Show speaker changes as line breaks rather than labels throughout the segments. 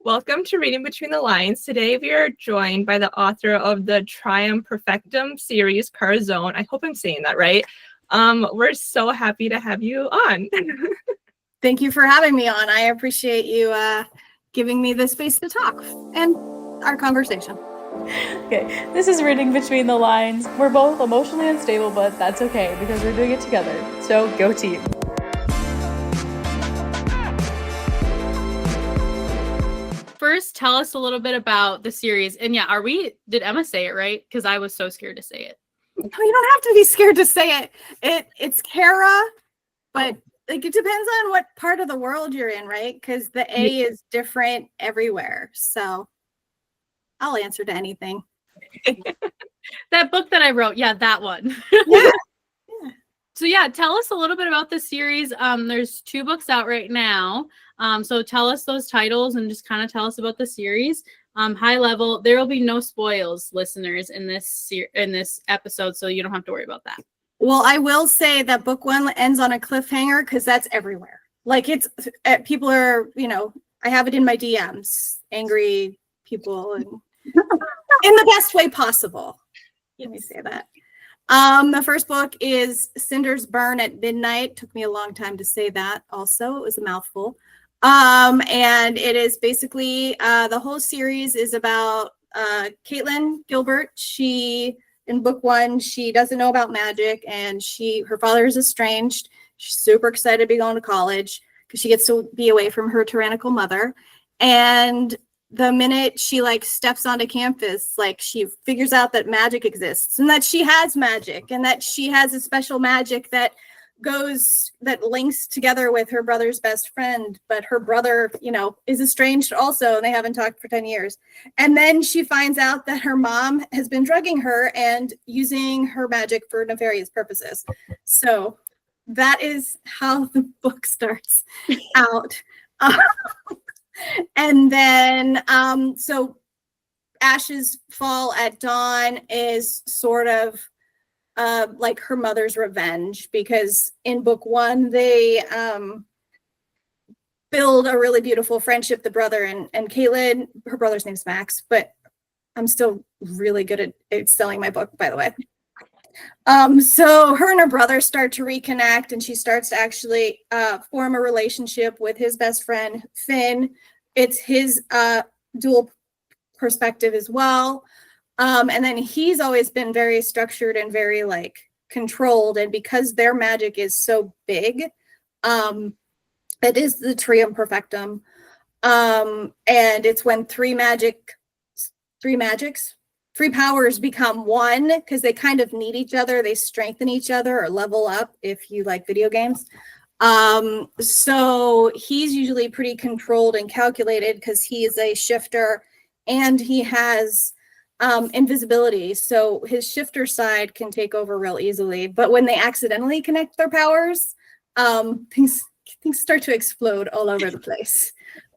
Welcome to Reading Between the Lines. Today we are joined by the author of the Trium Perfectum Series, Carzone. I hope I'm saying that right. We're so happy to have you on.
Thank you for having me on. I appreciate you giving me the space to talk and our conversation.
Okay, this is Reading Between the Lines. We're both emotionally unstable, but that's okay because we're doing it together. So go team. First, tell us a little bit about the series. And yeah, did Emma say it right? Because I was so scared to say it.
No, you don't have to be scared to say it. It's Kara, but like it depends on what part of the world you're in, right? Because the A is different everywhere. So I'll answer to anything.
That book that I wrote, yeah, that one.
Yeah.
So yeah, tell us a little bit about the series. There's 2 books out right now. So tell us those titles and just kind of tell us about the series. High level, there will be no spoils, listeners, in this episode, so you don't have to worry about that.
Well, I will say that book 1 ends on a cliffhanger because that's everywhere. Like it's people are, I have it in my DMs, angry people, and in the best way possible. Let me say that. The first book is Cinders Burn at Midnight. Took me a long time to say that also. It was a mouthful. And it is basically, the whole series is about Caitlin Gilbert. In book 1, she doesn't know about magic, and her father is estranged. She's super excited to be going to college because she gets to be away from her tyrannical mother. And the minute she steps onto campus, she figures out that magic exists and that she has magic and that she has a special magic that links together with her brother's best friend, but her brother, is estranged also, and they haven't talked for 10 years. And then she finds out that her mom has been drugging her and using her magic for nefarious purposes. So that is how the book starts out. And then, so Ash's fall at dawn is sort of like her mother's revenge, because in book 1, they build a really beautiful friendship, the brother and Caitlin. Her brother's name's Max, but I'm still really good at selling my book, by the way. So her and her brother start to reconnect, and she starts to actually form a relationship with his best friend, Finn. It's his dual perspective as well. And then he's always been very structured and very controlled. And because their magic is so big, it is the Trium Perfectum. And it's when three powers become one, because they kind of need each other. They strengthen each other or level up, if you like video games. So he's usually pretty controlled and calculated because he is a shifter, and he has invisibility. So his shifter side can take over real easily. But when they accidentally connect their powers, things start to explode all over the place.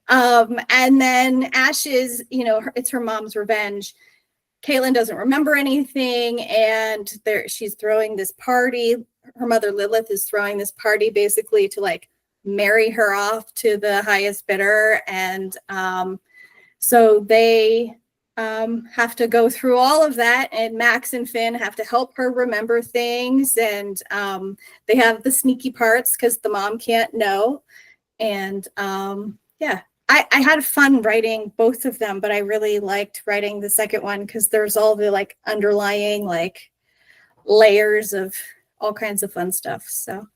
And then Ash's, it's her mom's revenge. Caitlin doesn't remember anything, and she's throwing this party. Her mother Lilith is throwing this party basically to marry her off to the highest bidder. And so they have to go through all of that, and Max and Finn have to help her remember things. And they have the sneaky parts because the mom can't know. And I had fun writing both of them, but I really liked writing the second one because there's all the underlying layers of all kinds of fun stuff. So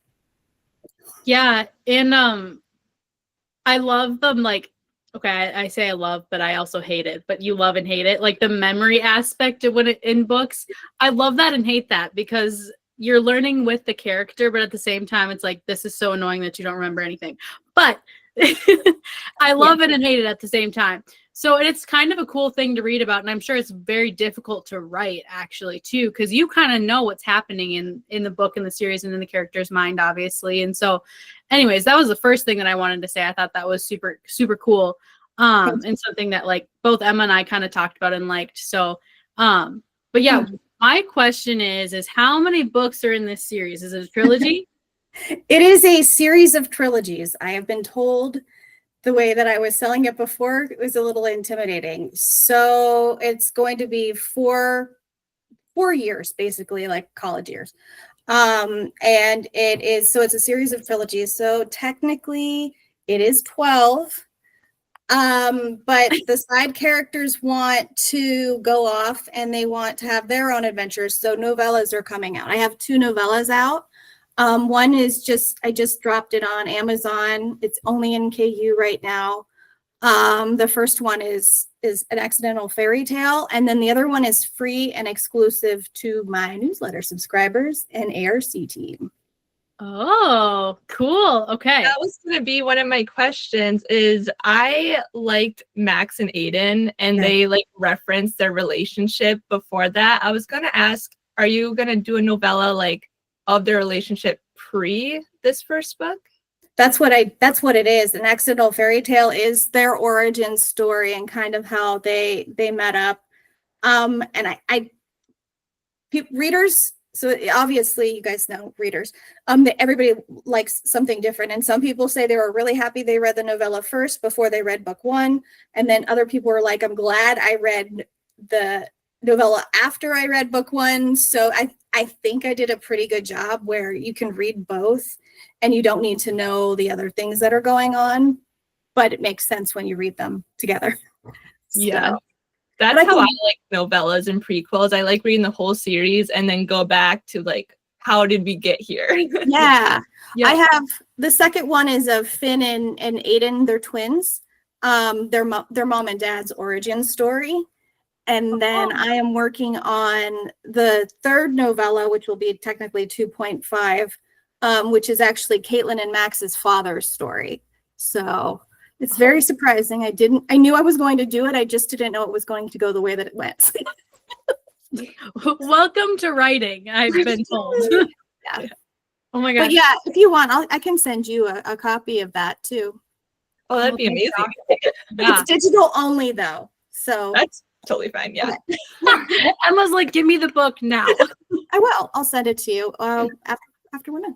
yeah, and I love them. Okay, I say I love, but I also hate it. But you love and hate it, the memory aspect of in books. I love that and hate that because you're learning with the character, but at the same time, it's this is so annoying that you don't remember anything. But I love it and hate it at the same time. So it's kind of a cool thing to read about, and I'm sure it's very difficult to write actually too, because you kind of know what's happening in the book and the series and in the character's mind, obviously. And so, anyways, that was the first thing that I wanted to say. I thought that was super, super cool, and something that both Emma and I kind of talked about and liked. So, but yeah, my question is how many books are in this series? Is it a trilogy?
It is a series of trilogies. I have been told the way that I was selling it before, it was a little intimidating. So it's going to be four years, basically, like college years. And it's a series of trilogies. So technically it is 12. But the side characters want to go off and they want to have their own adventures. So novellas are coming out. I have 2 novellas out. One is I just dropped it on Amazon. It's only in KU right now. The first one is an accidental fairy tale, and then the other one is free and exclusive to my newsletter subscribers and ARC team.
Oh, cool. Okay.
That was going to be one of my questions. Is I liked Max and Aiden, and they like referenced their relationship before that. I was going to ask, are you going to do a novella like of their relationship pre this first book?
That's what it is. An accidental fairy tale is their origin story and kind of how they met up. And readers, so obviously you guys know readers, that everybody likes something different. And some people say they were really happy they read the novella first before they read book 1. And then other people were like, I'm glad I read the novella after I read book 1. So I think I did a pretty good job where you can read both and you don't need to know the other things that are going on, but it makes sense when you read them together.
Yeah.
So,
that's how I like novellas and prequels. I like reading the whole series and then go back to like, how did we get here?
yeah. I have the second one is of Finn and Aiden. They're twins. Their mom and dad's origin story. And then I am working on the third novella, which will be technically 2.5, which is actually Caitlin and Max's father's story. So it's very surprising. I knew I was going to do it. I just didn't know it was going to go the way that it went.
Welcome to writing, I've been told.
Yeah.
Oh my gosh.
But yeah, if you want, I can send you a copy of that too.
Oh, that'd be amazing.
Yeah.
It's digital only though. So
That's totally fine. Yeah.
Okay.
Emma's like, give me the book now.
I will. I'll send it to you after we're done.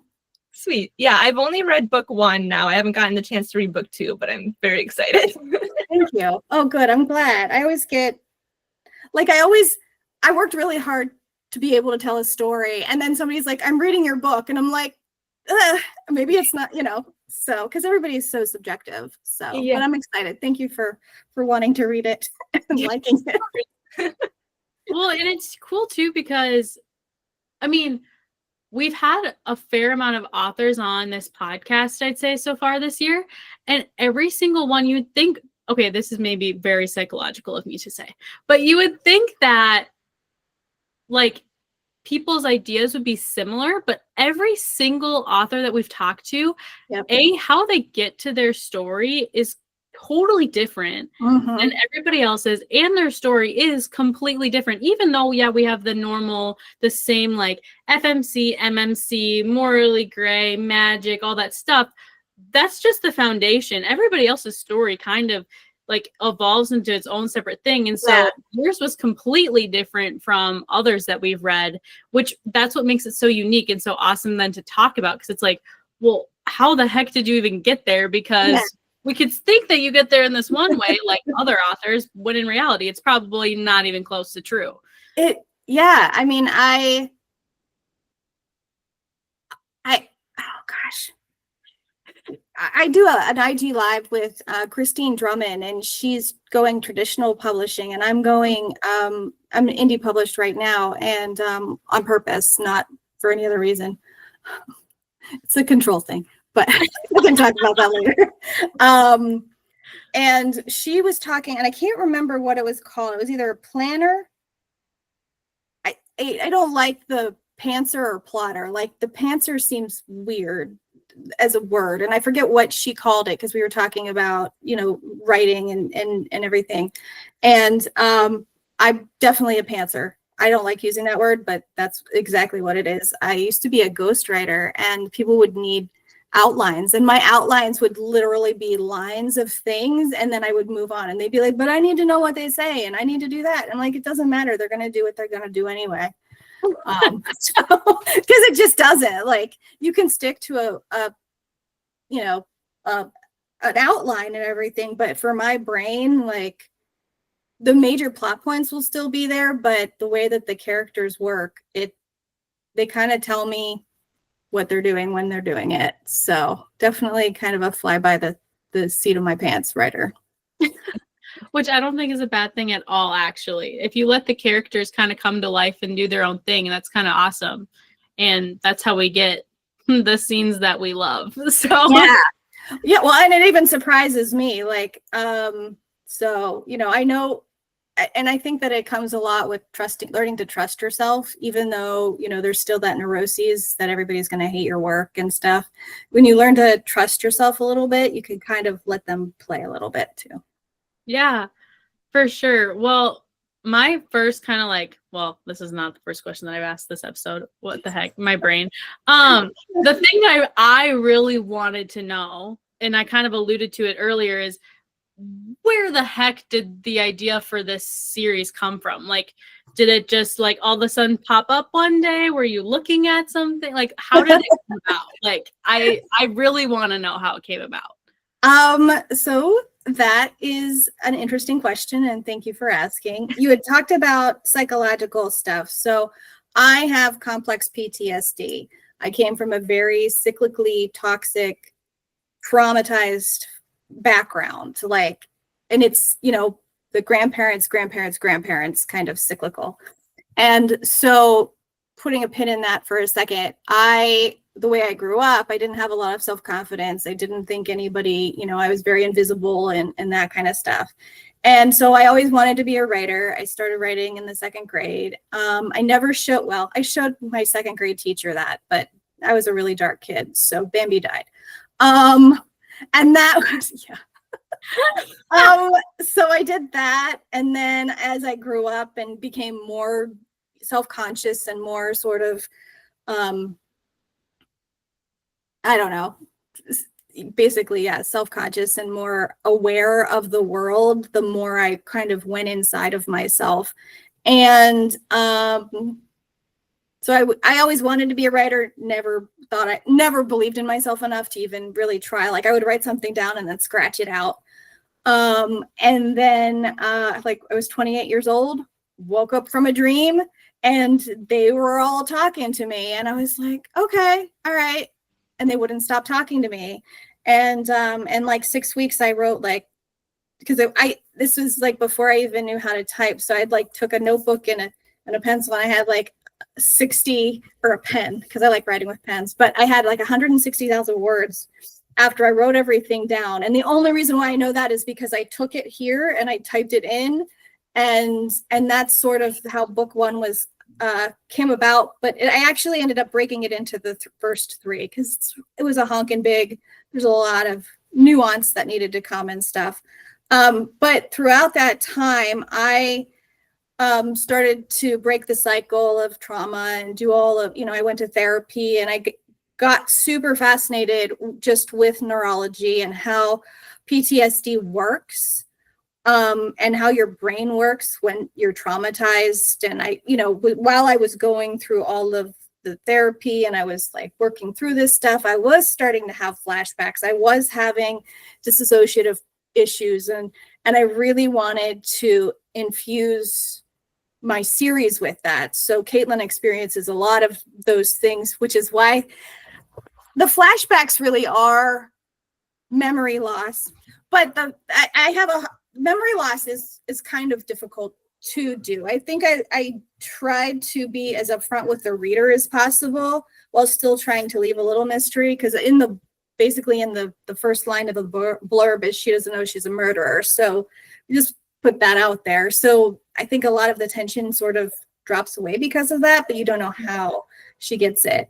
Sweet. Yeah, I've only read book 1 now. I haven't gotten the chance to read book 2, but I'm very excited.
Thank you. Oh, good. I'm glad. I always get, I worked really hard to be able to tell a story. And then somebody's like, I'm reading your book. And I'm like, maybe it's not, so, because everybody is so subjective. So,
Yeah.
But I'm excited. Thank you for wanting to read it and liking it.
Well, and it's cool too, because I mean, we've had a fair amount of authors on this podcast, I'd say, so far this year. And every single one you would think, okay, this is maybe very psychological of me to say, but you would think that like people's ideas would be similar, but every single author that we've talked to, how they get to their story is totally different than everybody else's, and their story is completely different, even though we have the same like FMC, MMC, morally gray, magic, all that stuff. That's just the foundation. Everybody else's story kind of like evolves into its own separate thing, and so yours was completely different from others that we've read, which that's what makes it so unique and so awesome then to talk about, because it's like, well, how the heck did you even get there? Because we could think that you get there in this one way, like other authors, when in reality, it's probably not even close to true.
I mean, I oh gosh. I do an IG live with Christine Drummond, and she's going traditional publishing, and I'm going, I'm indie published right now, and on purpose, not for any other reason. It's a control thing. But we can talk about that later. And she was talking, and I can't remember what it was called. It was either a planner. I don't like the pantser or plotter. Like the pantser seems weird as a word, and I forget what she called it because we were talking about writing and everything. And I'm definitely a pantser. I don't like using that word, but that's exactly what it is. I used to be a ghostwriter, and people would need outlines, and my outlines would literally be lines of things, and then I would move on, and they'd be like, but I need to know what they say, and I need to do that. And like, it doesn't matter, they're going to do what they're going to do anyway. Because it just doesn't, like, you can stick to a an outline and everything, but for my brain, like the major plot points will still be there, but the way that the characters work, they kind of tell me what they're doing when they're doing it. So definitely kind of a fly by the seat of my pants writer.
Which I don't think is a bad thing at all, actually. If you let the characters kind of come to life and do their own thing, that's kind of awesome. And that's how we get the scenes that we love. So
yeah, well, and it even surprises me, like so, you know, I know, and I think that it comes a lot with learning to trust yourself, even though, you know, there's still that neuroses that everybody's going to hate your work and stuff. When you learn to trust yourself a little bit, you can kind of let them play a little bit too.
Yeah, for sure. Well, my first kind of like, well, this is not the first question that I've asked this episode. What the heck? My brain. The thing I really wanted to know, and I kind of alluded to it earlier, is where the heck did the idea for this series come from? Like, did it just like all of a sudden pop up one day? Were you looking at something? Like, how did it come about? Like, I really want to know how it came about.
So that is an interesting question, and thank you for asking. You had talked about psychological stuff. So I have complex PTSD. I came from a very cyclically toxic, traumatized background, like, and it's, you know, the grandparents kind of cyclical. And so putting a pin in that for a second, the way I grew up, I didn't have a lot of self-confidence. I didn't think anybody, you know, I was very invisible and that kind of stuff. And so I always wanted to be a writer. I started writing in the 2nd grade. I never showed, well, I showed my 2nd grade teacher that, but I was a really dark kid. So Bambi died. And that was, yeah. So I did that. And then as I grew up and became more self-conscious and more sort of, I don't know, basically, yeah, self-conscious and more aware of the world, the more I kind of went inside of myself. And so I always wanted to be a writer, never believed in myself enough to even really try. Like, I would write something down and then scratch it out. And then like I was 28 years old, woke up from a dream, and they were all talking to me, and I was like, okay, all right. And they wouldn't stop talking to me. And like 6 weeks I wrote, like, because this was like before I even knew how to type. So I'd like took a notebook and a pencil, and I had like 60, or a pen, because I like writing with pens, but I had like 160,000 words after I wrote everything down. And the only reason why I know that is because I took it here and I typed it in, and that's sort of how book 1 was came about. But I actually ended up breaking it into the first 3, because it was a honking big. There's a lot of nuance that needed to come and stuff. But throughout that time, I started to break the cycle of trauma and do all of, you know, I went to therapy, and I got super fascinated just with neurology and how PTSD works, and how your brain works when you're traumatized. And I, you know, while I was going through all of the therapy and I was like working through this stuff, I was starting to have flashbacks. I was having dissociative issues, and I really wanted to infuse my series with that. So Caitlin experiences a lot of those things, which is why the flashbacks really are memory loss. But I have a memory loss is kind of difficult to do. I think I tried to be as upfront with the reader as possible while still trying to leave a little mystery, because basically in the first line of the blurb is she doesn't know she's a murderer. So we just put that out there. So I think a lot of the tension sort of drops away because of that, but you don't know how she gets it.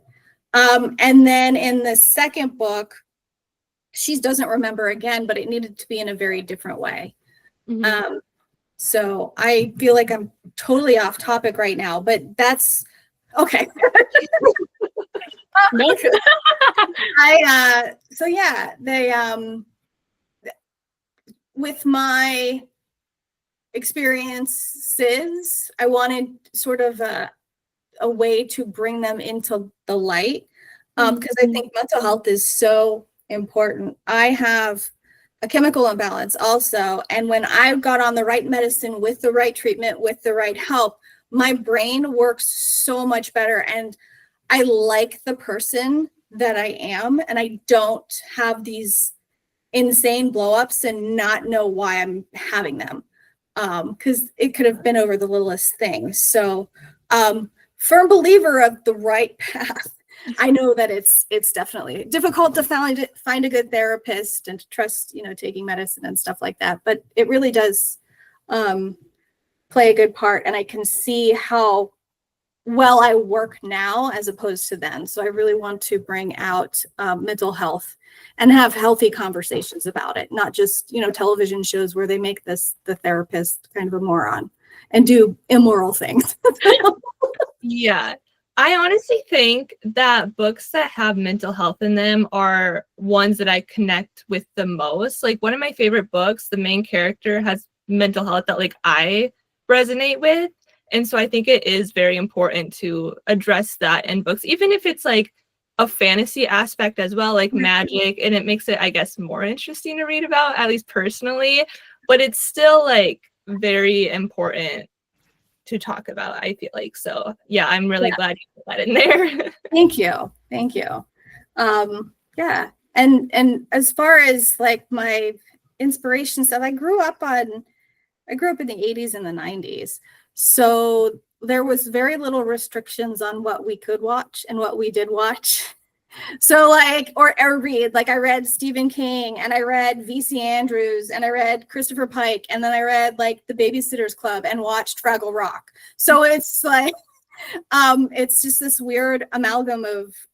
And then in the second book, she doesn't remember again, but it needed to be in a very different way. Mm-hmm. So I feel like I'm totally off topic right now, but that's okay. So yeah, they with my experiences, I wanted sort of a way to bring them into the light, because I think mental health is so important. I have a chemical imbalance also. And when I got on the right medicine with the right treatment, with the right help, my brain works so much better. And I like the person that I am. And I don't have these insane blowups and not know why I'm having them. Because it could have been over the littlest thing. So firm believer of the right path. I know that it's definitely difficult to find a good therapist and to trust, taking medicine and stuff like that. But it really does play a good part. And I can see how well I work now as opposed to then. So I really want to bring out mental health and have healthy conversations about it, not just, television shows where they make the therapist kind of a moron and do immoral things.
Yeah. I honestly think that books that have mental health in them are ones that I connect with the most. Like one of my favorite books, the main character has mental health that like I resonate with. And so I think it is very important to address that in books, even if it's like a fantasy aspect as well, like magic, and it makes it, I guess, more interesting to read about, at least personally. But it's still like very important to talk about, I feel like. So yeah, I'm really glad you put that in there.
Thank you. Yeah. And as far as like my inspiration stuff, I grew up in the 80s and the 90s. So there was very little restrictions on what we could watch and what we did watch. So like, or read, like I read Stephen King and I read V.C. Andrews and I read Christopher Pike and then I read like The Babysitter's Club and watched Fraggle Rock. So it's like, it's just this weird amalgam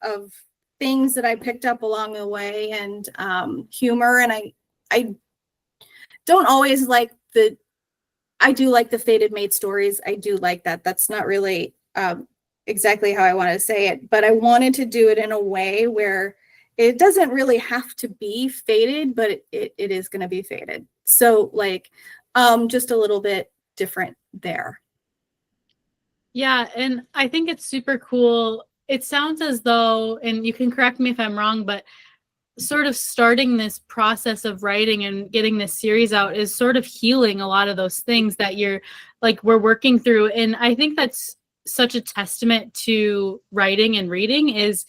of things that I picked up along the way and humor. And I don't always like I do like the fated maid stories. I do like that. That's not really exactly how I want to say it, but I wanted to do it in a way where it doesn't really have to be fated, but it is going to be fated. So like just a little bit different there.
Yeah, and I think it's super cool. It sounds as though, and you can correct me if I'm wrong, but sort of starting this process of writing and getting this series out is sort of healing a lot of those things that we're working through. And I think that's such a testament to writing and reading is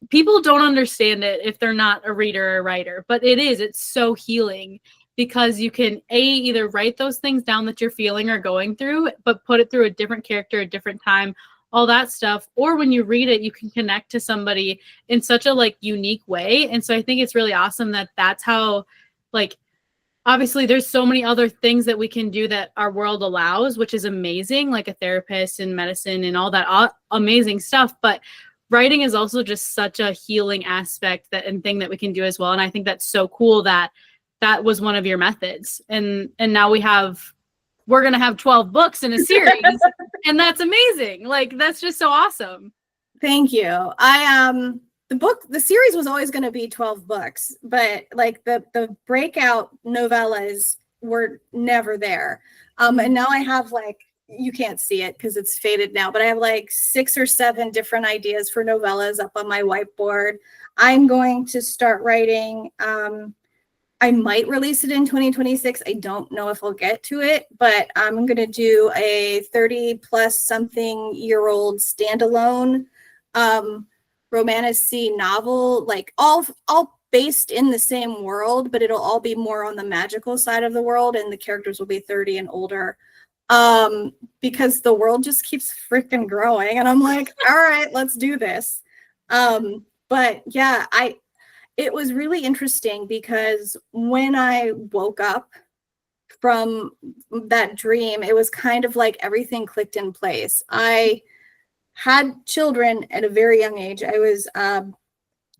people don't understand it if they're not a reader or a writer, but it's so healing because you can either write those things down that you're feeling or going through, but put it through a different character, a different time, all that stuff. Or when you read it, you can connect to somebody in such a unique way. And so I think it's really awesome that that's how obviously there's so many other things that we can do that our world allows, which is amazing, like a therapist and medicine and all that amazing stuff. But writing is also just such a healing aspect and thing that we can do as well. And I think that's so cool that that was one of your methods. And now we're going to have 12 books in a series and that's amazing. That's just so awesome.
Thank you. The series was always going to be 12 books, but the breakout novellas were never there. And now I have you can't see it because it's faded now, but I have 6 or 7 different ideas for novellas up on my whiteboard. I'm going to start writing. I might release it in 2026. I don't know if I'll get to it, but I'm going to do a 30 plus something year old standalone romantasy novel, all based in the same world, but it'll all be more on the magical side of the world, and the characters will be 30 and older. Because the world just keeps freaking growing, and I'm like, all right, let's do this. But yeah, it was really interesting because when I woke up from that dream, it was kind of like everything clicked in place. I had children at a very young age. I was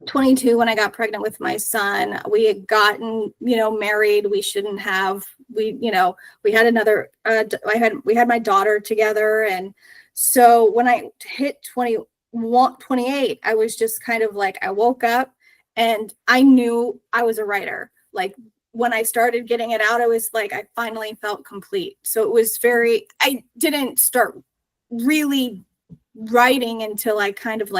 22 when I got pregnant with my son. We had gotten, married. We shouldn't have. We had another. We had my daughter together, and so when I hit 28, I was just kind of I woke up and I knew I was a writer. When I started getting it out, I was I finally felt complete. So it was I didn't start really writing until I kind of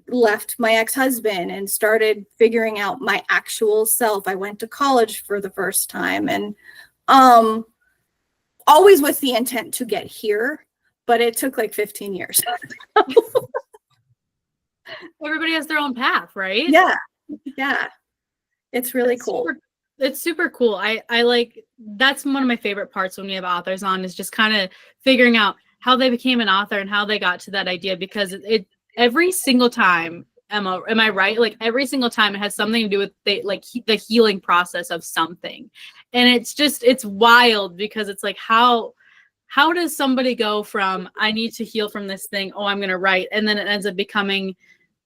left my ex-husband and started figuring out my actual self. I went to college for the first time, and always with the intent to get here, but it took like 15 years.
Everybody has their own path, right?
Yeah. It's really cool.
It's super cool. I like, that's one of my favorite parts when we have authors on, is just kind of figuring out how they became an author and how they got to that idea, because it every single time, Emma, am I right? Like every single time it has something to do with the healing process of something. And it's wild, because it's like, how does somebody go from, I need to heal from this thing, oh, I'm going to write, and then it ends up becoming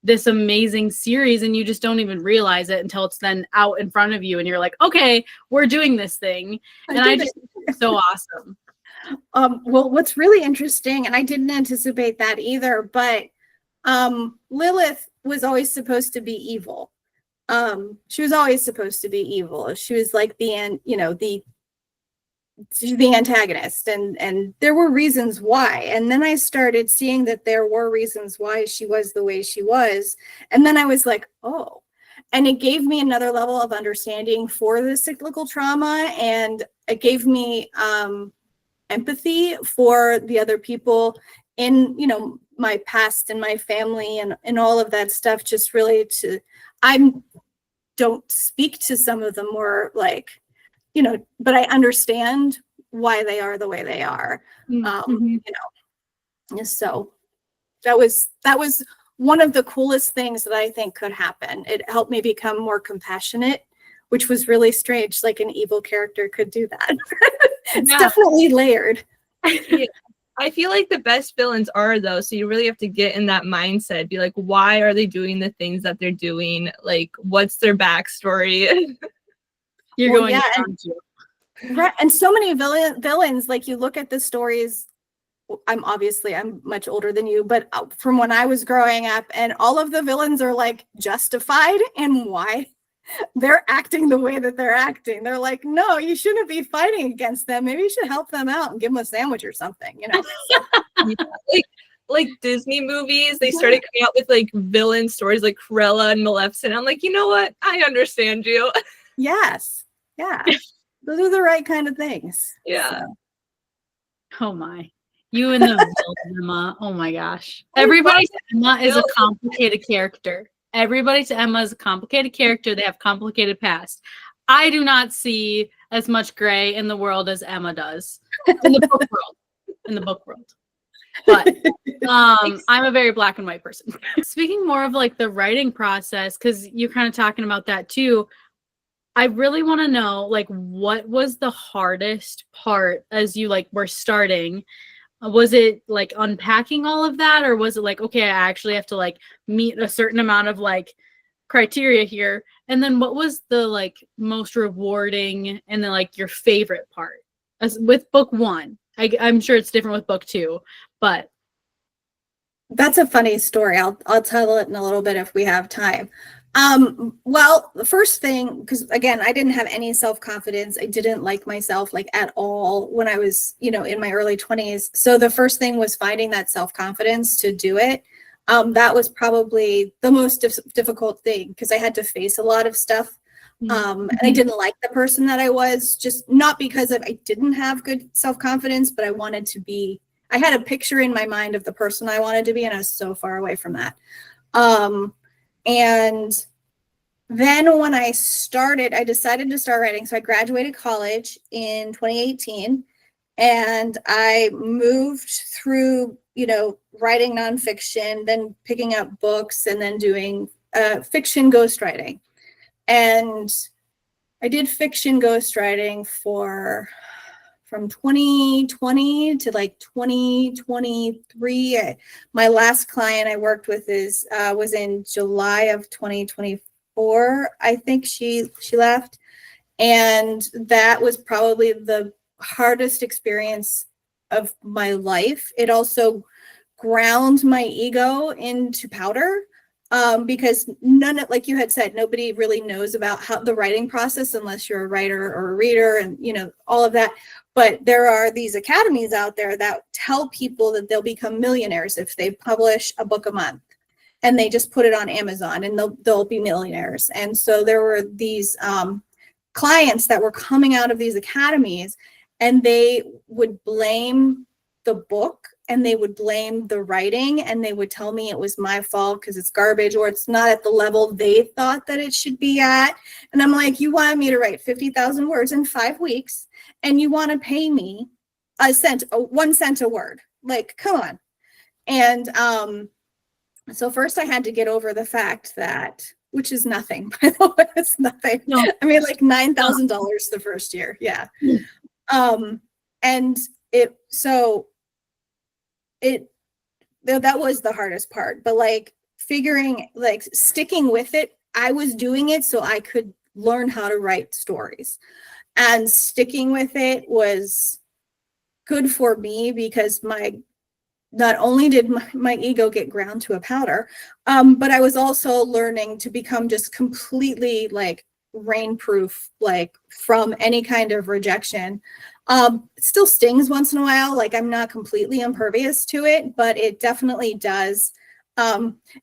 this amazing series, and you just don't even realize it until it's then out in front of you, and you're like, okay, we're doing this thing. And I just think it's so awesome.
Well, what's really interesting, and I didn't anticipate that either, but Lilith was always supposed to be evil. She was always supposed to be evil. She was like the antagonist, and there were reasons why. And then I started seeing that there were reasons why she was the way she was, and then I was like, oh, and it gave me another level of understanding for the cyclical trauma, and it gave me empathy for the other people in my past and my family and all of that stuff. Just really I don't speak to some of them more, like, but I understand why they are the way they are. So that was one of the coolest things that I think could happen. It helped me become more compassionate, which was really strange. Like an evil character could do that. It's definitely layered.
Yeah. I feel like the best villains are, though, so you really have to get in that mindset, be like, why are they doing the things that they're doing? Like, what's their backstory?
Right, and so many villains, like you look at the stories, I'm much older than you, but from when I was growing up, and all of the villains are like justified in why they're acting the way that they're acting. They're like, no, you shouldn't be fighting against them. Maybe you should help them out and give them a sandwich or something,
Like Disney movies, they started coming out with like villain stories like Cruella and Maleficent. I'm like, you know what? I understand you.
Yes. Yeah. Those are the right kind of things.
Yeah.
So.
Oh my. You and the villain, Emma. Oh my gosh. Everybody to Emma is a complicated character. Everybody to Emma is a complicated character. They have complicated past. I do not see as much gray in the world as Emma does. In the book world. In the book world. But I'm a very black and white person. Speaking more of like the writing process, because you're kind of talking about that too, I really want to know, like, what was the hardest part as you like were starting? Was it like unpacking all of that, or was it like, okay, I actually have to like meet a certain amount of like criteria here? And then what was the like most rewarding and then like your favorite part as with book one? I'm sure it's different with book two, but
that's a funny story. I'll tell it in a little bit if we have time. Well, the first thing, because again, I didn't have any self-confidence. I didn't like myself like at all when I was, in my early 20s. So the first thing was finding that self-confidence to do it. That was probably the most difficult thing, because I had to face a lot of stuff. And I didn't like the person that I was, just not because I didn't have good self-confidence, but I had a picture in my mind of the person I wanted to be, and I was so far away from that. And then when I decided to start writing. So I graduated college in 2018, and I moved through, writing nonfiction, then picking up books, and then doing fiction ghostwriting. And I did fiction ghostwriting from 2020 to like 2023. My last client I worked with was in July of 2024. I think she left. And that was probably the hardest experience of my life. It also ground my ego into powder. Because like you had said, nobody really knows about how the writing process unless you're a writer or a reader, and all of that. But there are these academies out there that tell people that they'll become millionaires if they publish a book a month. and they just put it on Amazon and they'll be millionaires. And so there were these clients that were coming out of these academies, and they would blame the book and they would blame the writing, and they would tell me it was my fault because it's garbage or it's not at the level they thought that it should be at. And I'm like, you wanted me to write 50,000 words in 5 weeks and you want to pay me 1 cent a word? Like, come on. And so first I had to get over the fact that, which is nothing, by the way, it's nothing.
No.
I mean, like $9,000 the first year. Yeah. And that was the hardest part, but like sticking with it, I was doing it so I could learn how to write stories, and sticking with it was good for me because not only did my ego get ground to a powder, but I was also learning to become just completely like rainproof, like from any kind of rejection. It still stings once in a while. Like, I'm not completely impervious to it, but it definitely does.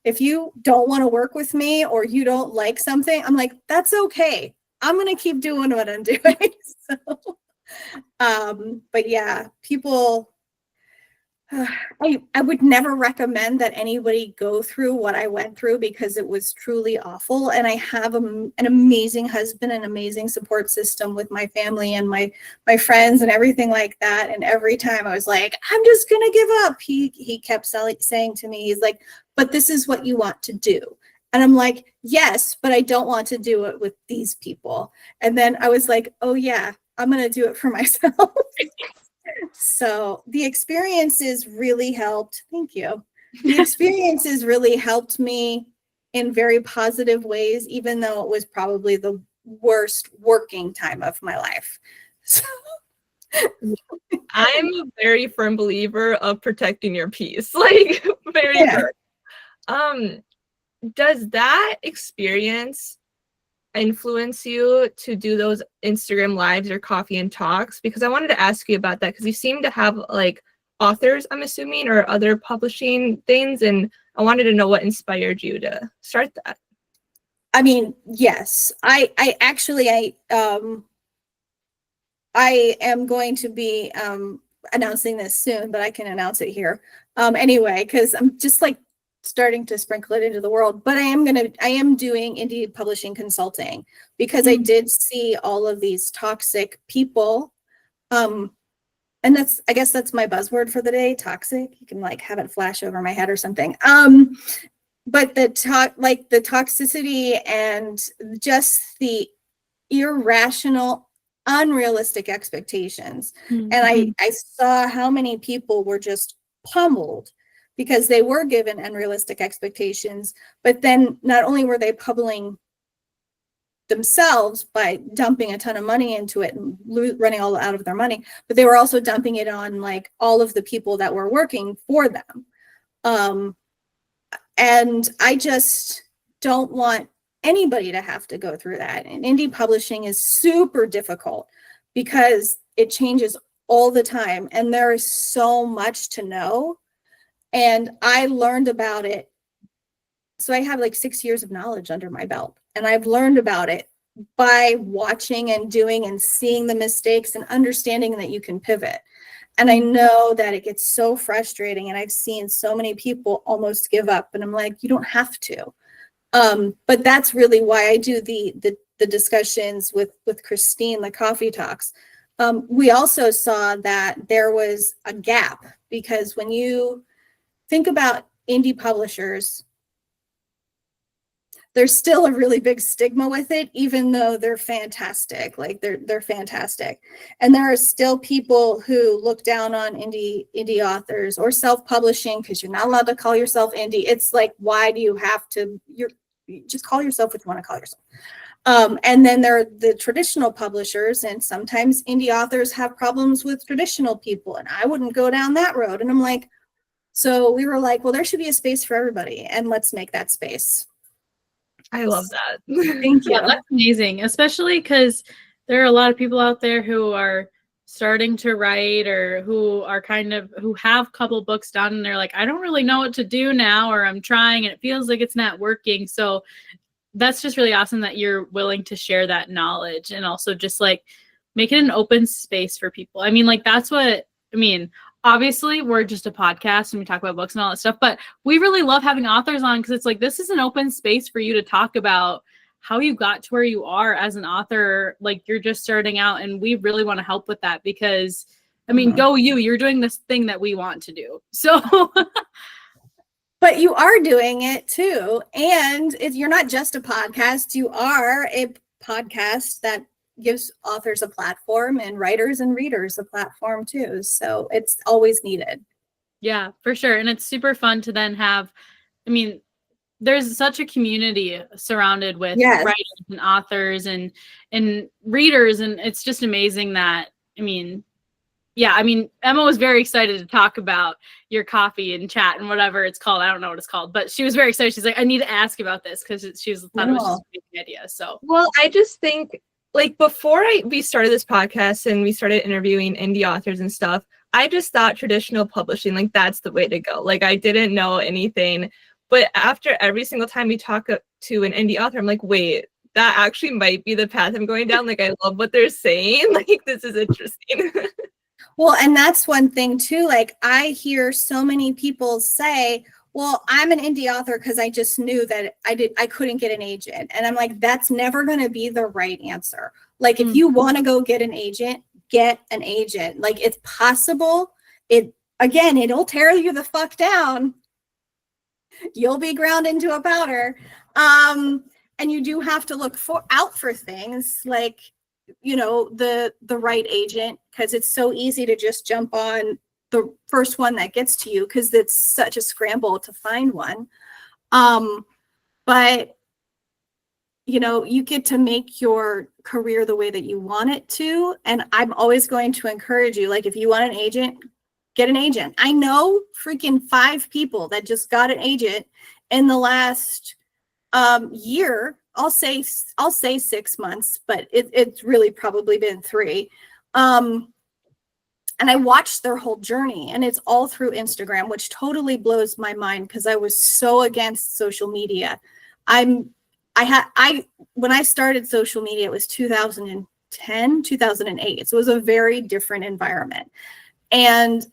If you don't want to work with me or you don't like something, I'm like, that's okay. I'm going to keep doing what I'm doing. So, but yeah, people, I would never recommend that anybody go through what I went through because it was truly awful. And I have an amazing husband, an amazing support system with my family and my friends and everything like that. And every time I was like, I'm just going to give up, he kept saying to me, he's like, but this is what you want to do. And I'm like, yes, but I don't want to do it with these people. And then I was like, oh yeah, I'm going to do it for myself. So the experiences really helped. Thank you. The experiences really helped me in very positive ways, even though it was probably the worst working time of my life. So.
I'm a very firm believer of protecting your peace, like very firm. Does that experience influence you to do those Instagram lives or coffee and talks? Because I wanted to ask you about that because you seem to have like authors, I'm assuming, or other publishing things, and I wanted to know what inspired you to start that.
I mean, yes, I am going to be announcing this soon, but I can announce it here anyway, because I'm just like starting to sprinkle it into the world. But I am doing indie publishing consulting because I did see all of these toxic people, and I guess that's my buzzword for the day, toxic. You can like have it flash over my head or something. But the toxicity and just the irrational, unrealistic expectations. And I saw how many people were just pummeled because they were given unrealistic expectations, but then not only were they pummeling themselves by dumping a ton of money into it and running all out of their money, but they were also dumping it on like all of the people that were working for them. And I just don't want anybody to have to go through that. And indie publishing is super difficult because it changes all the time and there is so much to know. And I learned about it. So I have like 6 years of knowledge under my belt, and I've learned about it by watching and doing and seeing the mistakes and understanding that you can pivot. And I know that it gets so frustrating, and I've seen so many people almost give up, and I'm like, you don't have to. But that's really why I do the discussions with Christine, the coffee talks. We also saw that there was a gap because when you think about indie publishers, there's still a really big stigma with it, even though they're fantastic. Like they're fantastic. And there are still people who look down on indie authors or self-publishing because you're not allowed to call yourself indie. It's like, why do you have to, you just call yourself what you want to call yourself. And then there are the traditional publishers, and sometimes indie authors have problems with traditional people, and I wouldn't go down that road. And I'm like, so we were like, well, there should be a space for everybody, and let's make that space.
I love that.
Thank you.
Yeah, that's amazing, especially because there are a lot of people out there who are starting to write or who have a couple books done and they're like, I don't really know what to do now, or I'm trying and it feels like it's not working. So that's just really awesome that you're willing to share that knowledge and also just like make it an open space for people. I mean, like that's what I mean. Obviously, we're just a podcast and we talk about books and all that stuff, but we really love having authors on because it's like this is an open space for you to talk about how you got to where you are as an author. Like you're just starting out, and we really want to help with that because, I mean, go you. You're doing this thing that we want to do. So,
but you are doing it too, and if you're not just a podcast, you are a podcast that gives authors a platform and writers and readers a platform too. So it's always needed.
Yeah, for sure. And it's super fun to then have, I mean, there's such a community surrounded with writers and authors and readers. And it's just amazing that, I mean, Emma was very excited to talk about your coffee and chat and whatever it's called. I don't know what it's called, but she was very excited. She's like, I need to ask about this because she thought it was just a big idea. So,
well, I just think like before we started this podcast and we started interviewing indie authors and stuff, I just thought traditional publishing, like that's the way to go. Like I didn't know anything, but after every single time we talk to an indie author, I'm like, wait, that actually might be the path I'm going down. Like I love what they're saying. Like this is interesting.
Well, and that's one thing too. Like I hear so many people say, well, I'm an indie author because I just knew that I couldn't get an agent. And I'm like, that's never going to be the right answer. Like if you want to go get an agent, get an agent. Like it's possible. It'll tear you the fuck down. You'll be ground into a powder. And you do have to look out for things like, you know, the right agent, because it's so easy to just jump on the first one that gets to you because it's such a scramble to find one. But you know, you get to make your career the way that you want it to. And I'm always going to encourage you, like if you want an agent, get an agent. I know freaking 5 people that just got an agent in the last year. I'll say 6 months, but it's really probably been 3. And I watched their whole journey, and it's all through Instagram, which totally blows my mind because I was so against social media. When I started social media, it was 2010, 2008. So it was a very different environment. And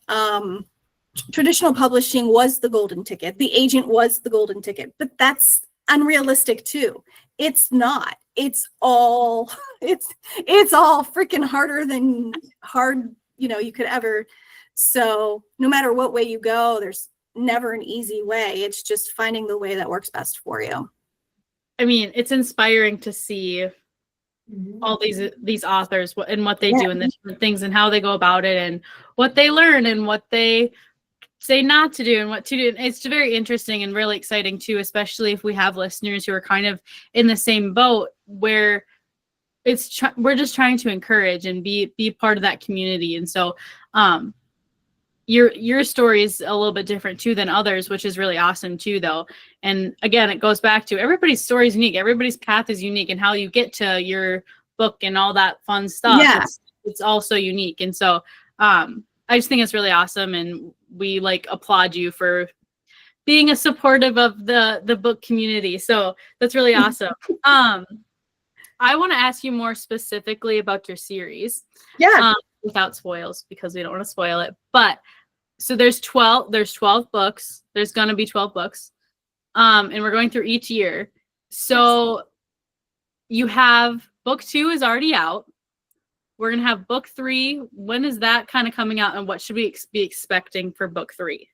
traditional publishing was the golden ticket. The agent was the golden ticket, but that's unrealistic too. It's not. It's all freaking harder than hard, you know, you could ever. So no matter what way you go, there's never an easy way. It's just finding the way that works best for you.
I mean, it's inspiring to see all these authors and what they do and the different things and how they go about it and what they learn and what they say not to do and what to do. It's very interesting and really exciting too, especially if we have listeners who are kind of in the same boat where we're just trying to encourage and be part of that community. And so your story is a little bit different too than others, which is really awesome too, though. And again, it goes back to everybody's story is unique. Everybody's path is unique, and how you get to your book and all that fun stuff.
Yeah.
It's also unique. And so I just think it's really awesome. And we applaud you for being a supportive of the book community. So that's really awesome. I want to ask you more specifically about your series.
Yeah.
Without spoils, because we don't want to spoil it. But so there's 12 books. There's going to be 12 books. And we're going through each year. So you have book 2 is already out. We're going to have book 3. When is that kind of coming out, and what should we be expecting for book 3?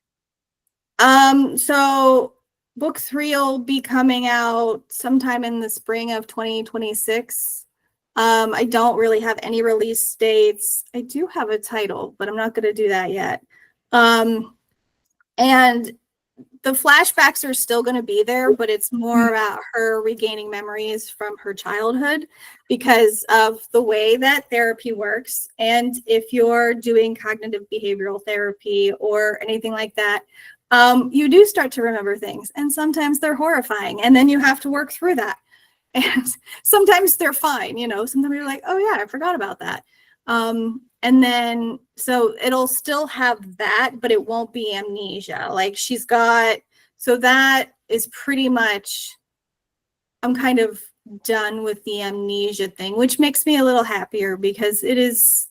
So book 3 will be coming out sometime in the spring of 2026. I don't really have any release dates. I do have a title, but I'm not going to do that yet. And the flashbacks are still going to be there, but it's more about her regaining memories from her childhood because of the way that therapy works. And if you're doing cognitive behavioral therapy or anything like that, you do start to remember things, and sometimes they're horrifying, and then you have to work through that. And sometimes they're fine, you know, sometimes you're like, oh yeah, I forgot about that. And then, so it'll still have that, but it won't be amnesia. Like she's got, so that is pretty much, I'm kind of done with the amnesia thing, which makes me a little happier because it's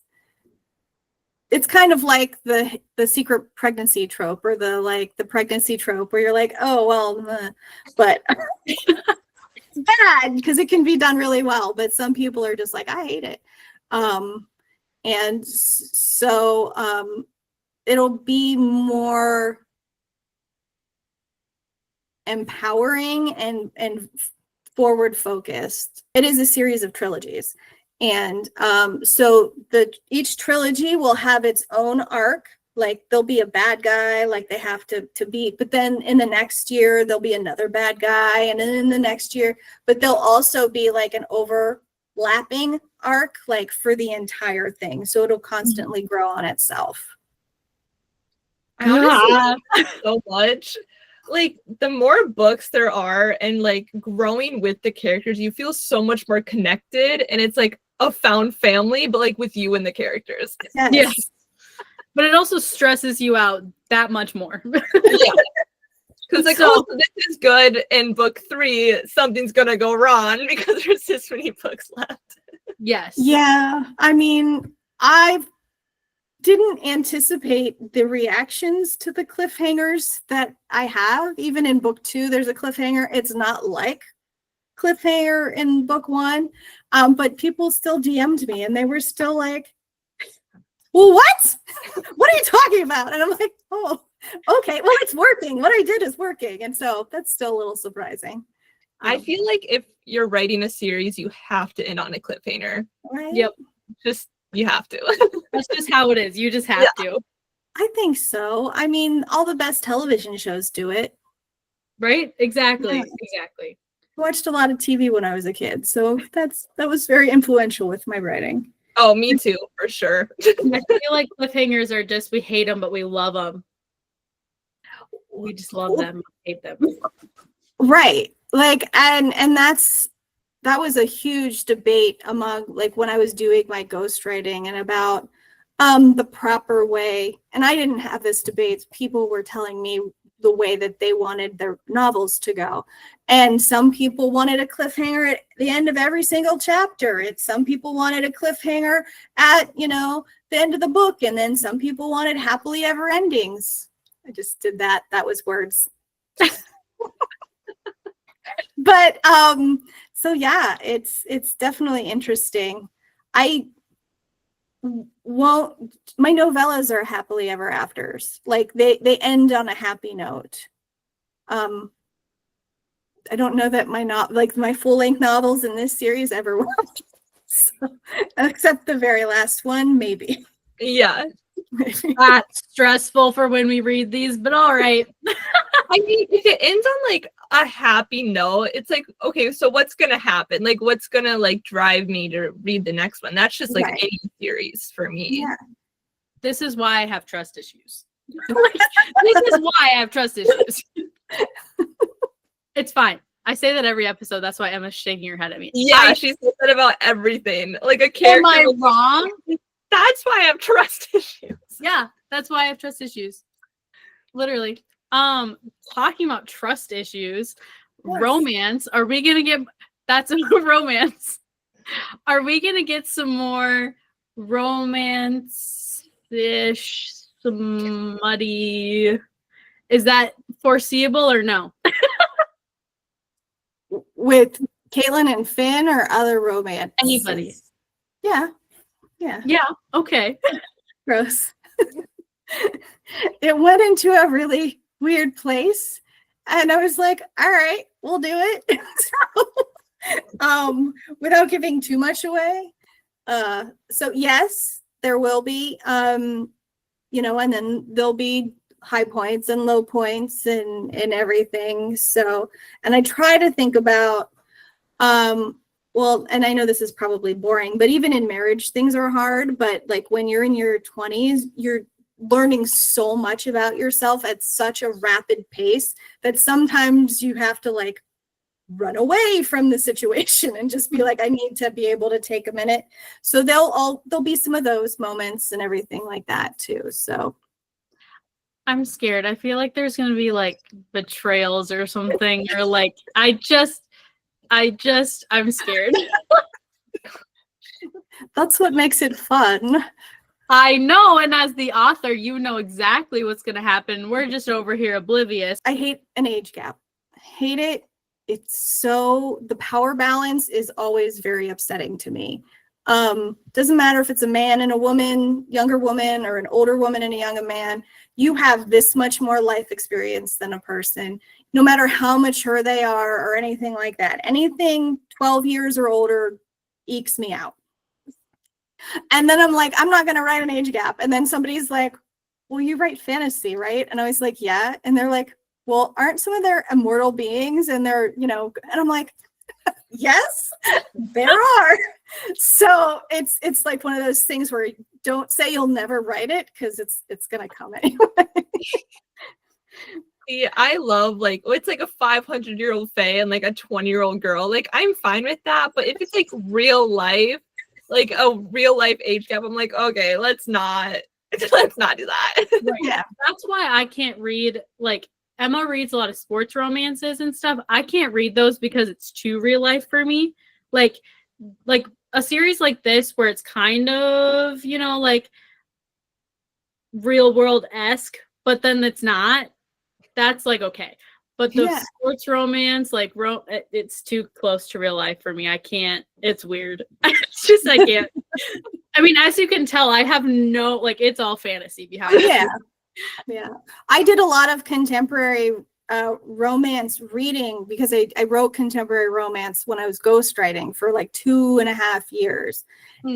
kind of like the secret pregnancy trope or the pregnancy trope where you're like, oh, well, but it's bad because it can be done really well. But some people are just like, I hate it. And so it'll be more empowering and forward focused. It is a series of trilogies. And so each trilogy will have its own arc. Like there'll be a bad guy, like they have to beat. But then in the next year, there'll be another bad guy. And then in the next year, but there'll also be like an overlapping arc, like for the entire thing. So it'll constantly grow on itself.
I honestly love so much. Like the more books there are and like growing with the characters, you feel so much more connected, and it's like a found family, but like with you and the characters.
Yes. But it also stresses you out that much more.
Yeah. Because like, oh, this is good. In book 3, something's gonna go wrong because there's this many books left.
Yes.
Yeah. I mean, I didn't anticipate the reactions to the cliffhangers that I have. Even in book 2, there's a cliffhanger. It's not like cliffhanger in book 1, but people still DM'd me and they were still like, well, what? What are you talking about? And I'm like, oh, okay, well, it's working. What I did is working. And so that's still a little surprising.
I feel like if you're writing a series, you have to end on a cliffhanger.
Right?
Yep.
Just, you have to.
That's just how it is. You just have to.
I think so. I mean, all the best television shows do it.
Right? Exactly.
Yeah.
Exactly.
I watched a lot of TV when I was a kid, so that was very influential with my writing.
Oh, me too, for sure.
I feel like cliffhangers are just, we hate them, but we love them. We just love them, hate them.
Right. Like, and that was a huge debate among, like, when I was doing my ghostwriting and about the proper way. And I didn't have this debate. People were telling me the way that they wanted their novels to go. And some people wanted a cliffhanger at the end of every single chapter. Some people wanted a cliffhanger at, the end of the book. And then some people wanted happily ever endings. I just did that. That was words. But so yeah, it's definitely interesting. I won't, my novellas are happily ever afters. Like they end on a happy note. I don't know that my full-length novels in this series ever will. So, except the very last one, maybe.
Yeah.
That's stressful for when we read these, but all right.
I mean, if it ends on like a happy note, it's like, okay, so what's gonna happen? Like, what's gonna like drive me to read the next one? That's just like
Right.
any series for me.
Yeah.
This is why I have trust issues. This is why I have trust issues. It's fine. I say that every episode. That's why Emma's shaking her head at me.
Yeah, she said that about everything. Like a character.
Am I wrong?
That's why I have trust issues.
Yeah, that's why I have trust issues. Literally. Talking about trust issues,
Yes.
romance. Are we gonna get that's a romance? Are we gonna get some more romance-ish, smutty? Is that foreseeable or no?
With Caitlin and Finn or other romance?
Anybody.
Yeah.
Yeah, okay.
Gross. It went into a really weird place. And I was like, all right, we'll do it. So, without giving too much away. So yes, there will be, and then there'll be high points and low points and everything. So, and I try to think about, well, and I know this is probably boring, but even in marriage, things are hard. But like when you're in your 20s, you're learning so much about yourself at such a rapid pace that sometimes you have to like run away from the situation and just be like, I need to be able to take a minute. So there'll be some of those moments and everything like that too. So
I'm scared. I feel like there's gonna be like betrayals or something, or like I'm scared.
that's what makes it fun.
I know, and as the author, you know exactly what's gonna happen. We're just over here oblivious.
I hate an age gap. Hate it. It's so, the power balance is always very upsetting to me. Doesn't matter if it's a man and a woman, younger woman, or an older woman and a younger man. You have this much more life experience than a person, no matter how mature they are or anything like that. Anything 12 years or older ekes me out. And then I'm like, I'm not going to write an age gap. And then somebody's like, well, you write fantasy, right? And I was like, yeah. And they're like, well, aren't some of their immortal beings and they're, and I'm like, yes, there are. So it's like one of those things where don't say you'll never write it, because it's going to come anyway.
See, I love it's like a 500-year-old fae and like a 20-year-old girl. Like, I'm fine with that. But if it's like real life, like a real life age gap, I'm like, okay, let's not do that.
Right. Yeah. That's why I can't read, like, Emma reads a lot of sports romances and stuff. I can't read those because it's too real life for me. Like a series like this where it's kind of, like real world-esque, but then it's not. That's like okay. But the sports romance, like it's too close to real life for me. I can't. It's weird. It's just I can't. I mean, as you can tell, I have no it's all fantasy behind it.
Yeah. I did a lot of contemporary romance reading because I wrote contemporary romance when I was ghostwriting for like 2.5 years.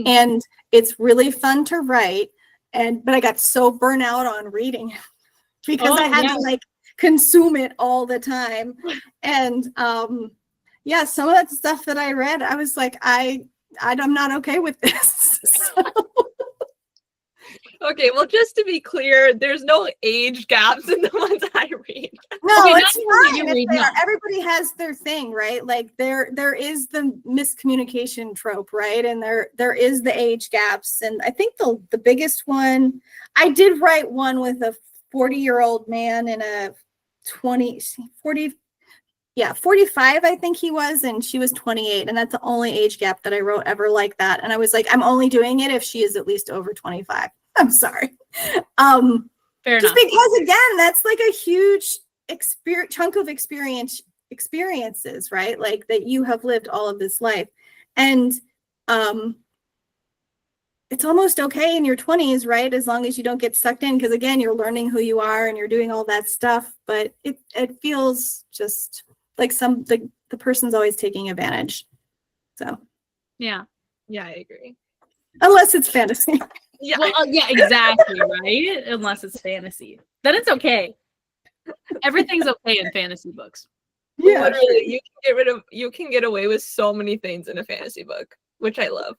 And it's really fun to write. But I got so burnt out on reading because I had to like consume it all the time. And some of that stuff that I read, I was like, I'm not okay with this. So.
Okay, well, just to be clear, there's no age gaps in the ones I read.
No,
okay,
it's fine. Everybody has their thing, right? Like there is the miscommunication trope, right? And there is the age gaps. And I think the biggest one, I did write one with a 40-year-old man and a 45, I think he was, and she was 28. And that's the only age gap that I wrote ever like that. And I was like, I'm only doing it if she is at least over 25. I'm sorry.
Fair enough.
Because again, that's like a huge chunk of experiences, right? Like that you have lived all of this life. And it's almost okay in your 20s, right? As long as you don't get sucked in, because again, you're learning who you are and you're doing all that stuff. But it feels just like the person's always taking advantage. So
yeah,
I agree.
Unless it's fantasy.
Yeah.
Well, yeah, exactly, right? Unless it's fantasy. Then it's okay. Everything's okay in fantasy books.
Yeah.
Literally, you can get away with so many things in a fantasy book, which I love.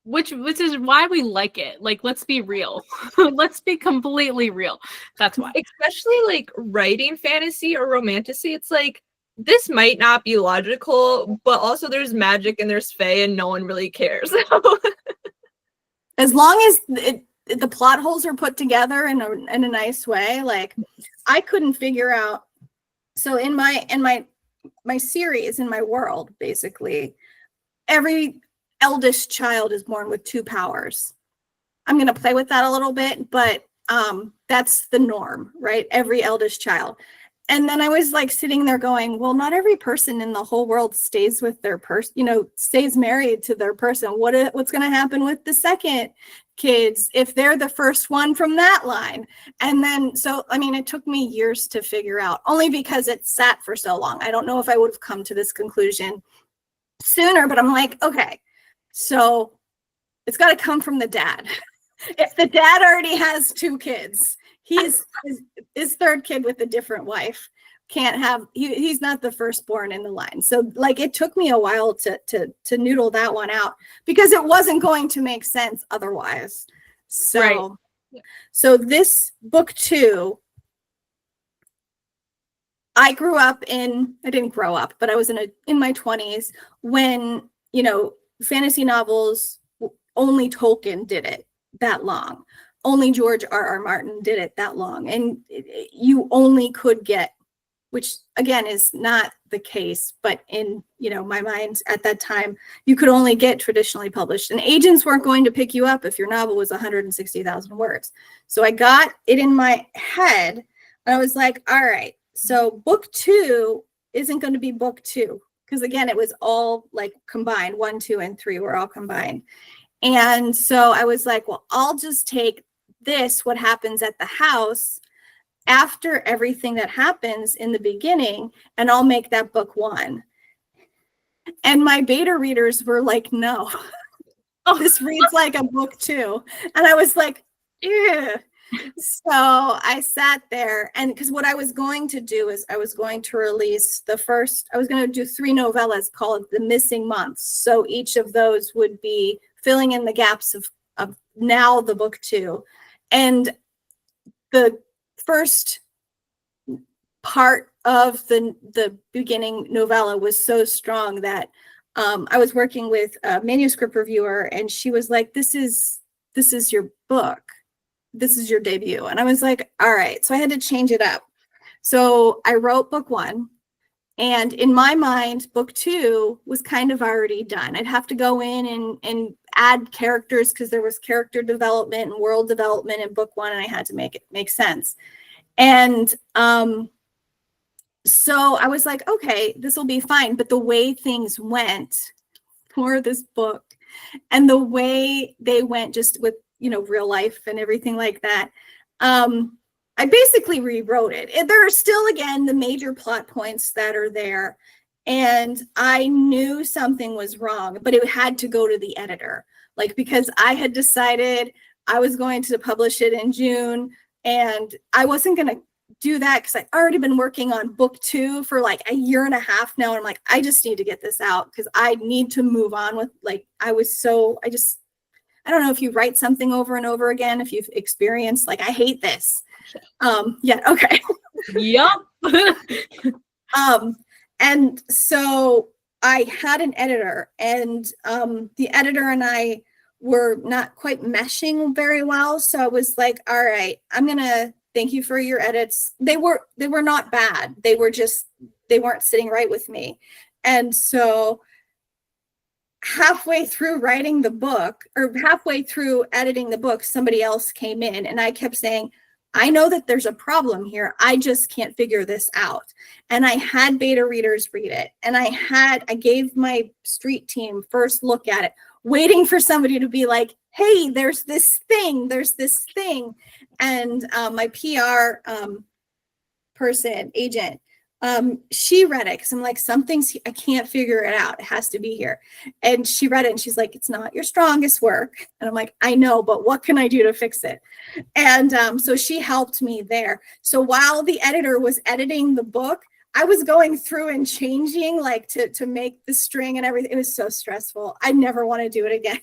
Which is why we like it. Like, let's be real. Let's be completely real. That's why.
Especially like writing fantasy or romantasy, it's like this might not be logical, but also there's magic and there's fae and no one really cares.
As long as the plot holes are put together in a nice way, like I couldn't figure out. So in my series, in my world, basically, every eldest child is born with 2 powers. I'm going to play with that a little bit, but that's the norm, right? Every eldest child. And then I was like sitting there going, well, not every person in the whole world stays with their person, stays married to their person. What's going to happen with the second kids if they're the first one from that line? And then, it took me years to figure out, only because it sat for so long. I don't know if I would have come to this conclusion sooner, but I'm like, okay, so it's got to come from the dad. If the dad already has 2 kids, his third kid with a different wife can't have, he's not the firstborn in the line. So like it took me a while to noodle that one out because it wasn't going to make sense otherwise. So
right.
So this book 2, I didn't grow up, but I was in my 20s when, fantasy novels, only Tolkien did it that long. Only George R.R. Martin did it that long. And you only could get, which again is not the case, but in, my mind at that time, you could only get traditionally published, and agents weren't going to pick you up if your novel was 160,000 words. So I got it in my head and I was like, all right, so book 2 isn't going to be book 2. Because again, it was all like combined. 1, 2, and 3 were all combined. And so I was like, well, I'll just take this, what happens at the house, after everything that happens in the beginning, and I'll make that book 1. And my beta readers were like, no, this reads like a book 2. And I was like, yeah. So I sat there, and because what I was going to do is I was going to release I was going to do 3 novellas called The Missing Months. So each of those would be filling in the gaps of now the book 2. And the first part of the beginning novella was so strong that I was working with a manuscript reviewer, and she was like, this is your book. This is your debut. And I was like, all right. So I had to change it up. So I wrote book 1, and in my mind, book 2 was kind of already done. I'd have to go in and add characters because there was character development and world development in book 1, and I had to make it make sense. And so I was like, okay, this will be fine. But the way things went for this book, and the way they went just with, real life and everything like that, I basically rewrote it. There are still, again, the major plot points that are there. And I knew something was wrong, but it had to go to the editor. Because I had decided I was going to publish it in June, and I wasn't going to do that because I'd already been working on book 2 for like a year and a half now. And I'm like, I just need to get this out because I need to move on with, I don't know if you write something over and over again, if you've experienced, I hate this. Yeah. Okay.
Yup.
And so I had an editor, and the editor and I were not quite meshing very well. So I was like, all right, I'm going to thank you for your edits. They were not bad. They weren't sitting right with me. And so halfway through writing the book, or halfway through editing the book, somebody else came in, and I kept saying, I know that there's a problem here. I just can't figure this out. And I had beta readers read it. And I gave my street team first look at it, waiting for somebody to be like, hey, there's this thing. And my PR agent, she read it because I'm like, I can't figure it out. It has to be here. And she read it, and she's like, it's not your strongest work. And I'm like, I know, but what can I do to fix it? And so she helped me there. So while the editor was editing the book, I was going through and changing to make the string and everything. It was so stressful. I never want to do it again.